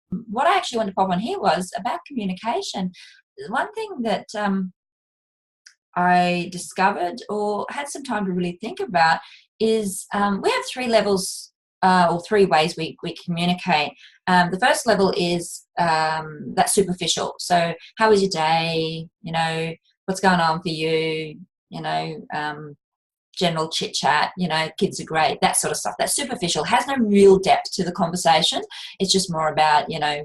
what I actually wanted to pop on here was about communication. One thing that I discovered or had some time to really think about is we have three levels or three ways we communicate. The first level is that superficial. So how was your day? You know, what's going on for you? You know, general chit chat, you know, kids are great, that sort of stuff. That's superficial, has no real depth to the conversation. It's just more about, you know,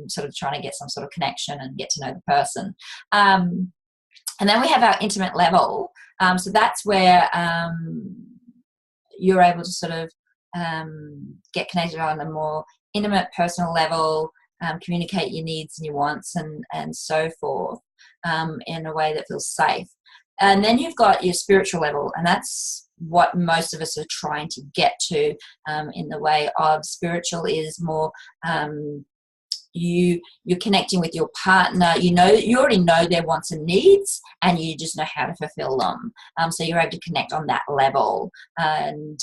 sort of trying to get some sort of connection and get to know the person. And then we have our intimate level. So that's where you're able to sort of get connected on a more intimate, personal level, communicate your needs and your wants and so forth in a way that feels safe. And then you've got your spiritual level, and that's what most of us are trying to get to in the way of spiritual is more you're connecting with your partner. You know, you already know their wants and needs, and you just know how to fulfill them. So you're able to connect on that level, and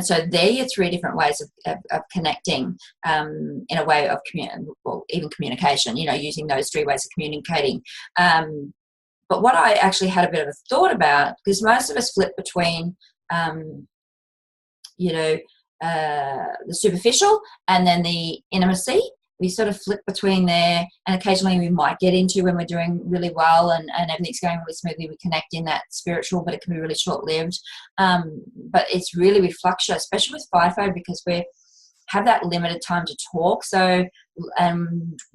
so there are your three different ways of connecting in a way of even communication. You know, using those three ways of communicating. But what I actually had a bit of a thought about, because most of us flip between, you know, the superficial and then the intimacy. We sort of flip between there, and occasionally we might get into, when we're doing really well and everything's going really smoothly, we connect in that spiritual, but it can be really short-lived. But it's really, we fluctuate, especially with FIFO, because we have that limited time to talk. So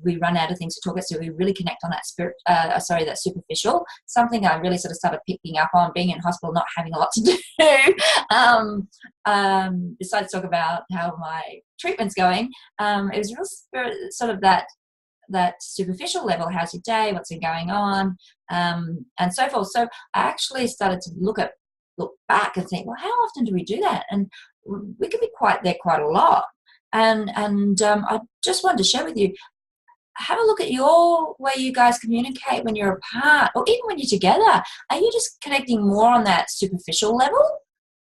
we run out of things to talk about, so we really connect on that that superficial. Something I really sort of started picking up on being in hospital, not having a lot to do. Besides talk about how my treatment's going, it was real sort of that superficial level. How's your day? What's been going on? And so forth. So I actually started to look back and think, well, how often do we do that? And we can be quite a lot. And I just wanted to share with you, have a look at your way you guys communicate when you're apart, or even when you're together. Are you just connecting more on that superficial level?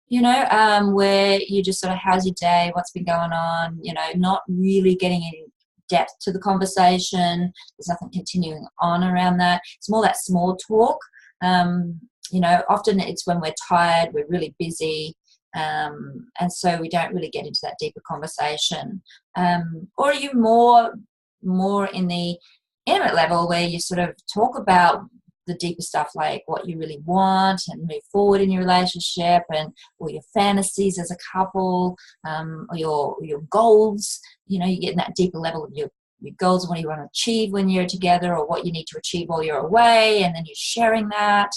You know, where you just sort of, how's your day? What's been going on? You know, not really getting any depth to the conversation. There's nothing continuing on around that. It's more that small talk. You know, often it's when we're tired, we're really busy. And so we don't really get into that deeper conversation. Or are you more in the intimate level, where you sort of talk about the deeper stuff, like what you really want and move forward in your relationship, or your fantasies as a couple, or your goals. You know, you get in that deeper level of your goals and what you want to achieve when you're together, or what you need to achieve while you're away, and then you're sharing that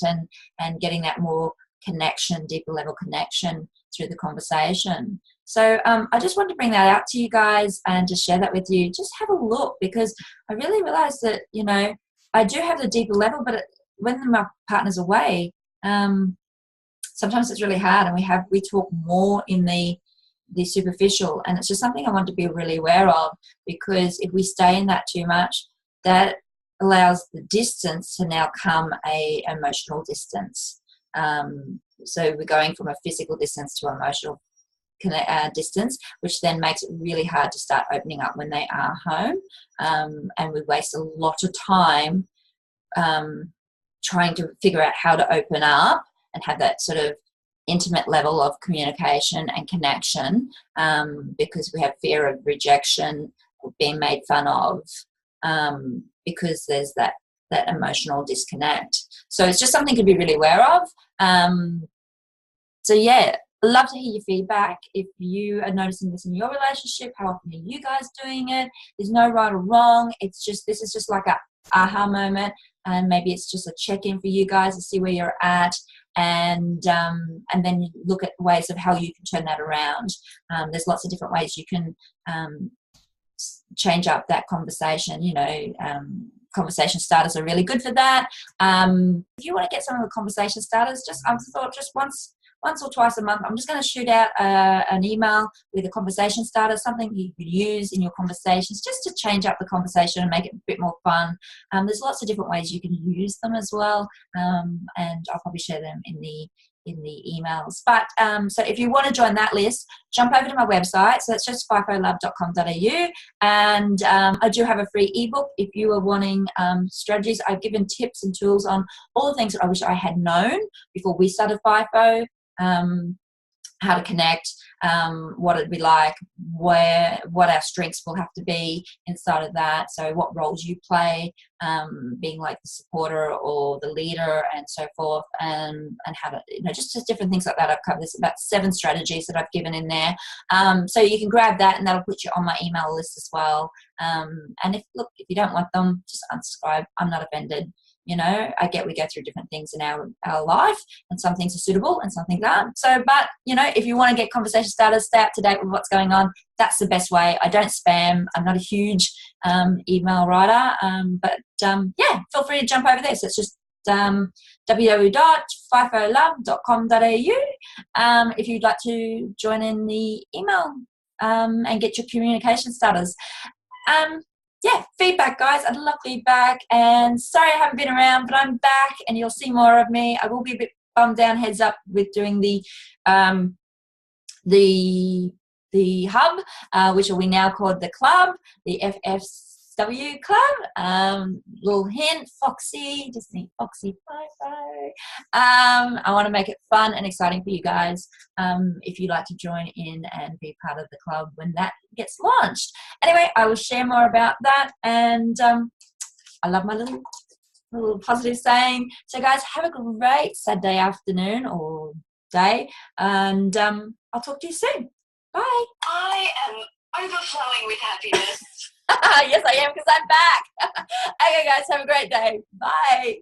and getting that more connection, deeper level connection through the conversation. So I just wanted to bring that out to you guys and just share that with you. Just have a look, because I really realized that, you know, I do have the deeper level, but when my partner's away, sometimes it's really hard, and we talk more in the superficial, and it's just something I want to be really aware of, because if we stay in that too much, that allows the distance to now come a emotional distance. So we're going from a physical distance to emotional distance, which then makes it really hard to start opening up when they are home. And we waste a lot of time trying to figure out how to open up and have that sort of intimate level of communication and connection, because we have fear of rejection or being made fun of, because there's that emotional disconnect. So it's just something to be really aware of. So yeah, I'd love to hear your feedback. If you are noticing this in your relationship, how often are you guys doing it? There's no right or wrong. This is just like a aha moment, and maybe it's just a check-in for you guys to see where you're at, and then you look at ways of how you can turn that around. There's lots of different ways you can change up that conversation. You know, conversation starters are really good for that. If you want to get some of the conversation starters, I thought just once or twice a month, I'm just going to shoot out an email with a conversation starter, something you could use in your conversations just to change up the conversation and make it a bit more fun. There's lots of different ways you can use them as well, and I'll probably share them in in the emails. But so if you want to join that list, jump over to my website. So that's just fifolove.com.au. And I do have a free ebook if you are wanting strategies. I've given tips and tools on all the things that I wish I had known before we started FIFO. How to connect, what it'd be like, what our strengths will have to be inside of that. So what roles you play, being like the supporter or the leader and so forth, and how to, just different things like that. I've covered this about 7 strategies that I've given in there. So you can grab that and that'll put you on my email list as well. And if you don't want them, just unsubscribe. I'm not offended. I get we go through different things in our life, and some things are suitable and some things aren't. So, but, if you want to get conversation starters, stay up to date with what's going on, that's the best way. I don't spam. I'm not a huge email writer. But feel free to jump over there. So it's just www.fifolove.com.au if you'd like to join in the email and get your communication starters. Feedback, guys. I'd love feedback. And sorry I haven't been around, but I'm back and you'll see more of me. I will be a bit bummed down, heads up, with doing the hub, which we now called the club, the FFW club. Little hint, Foxy, just think Foxy FIFO. I want to make it fun and exciting for you guys if you'd like to join in and be part of the club when that gets launched. Anyway, I will share more about that, and I love my little positive saying. So guys, have a great Saturday afternoon or day, and I'll talk to you soon. Bye. I am overflowing with happiness. Yes, I am, because I'm back. Okay, guys, have a great day. Bye.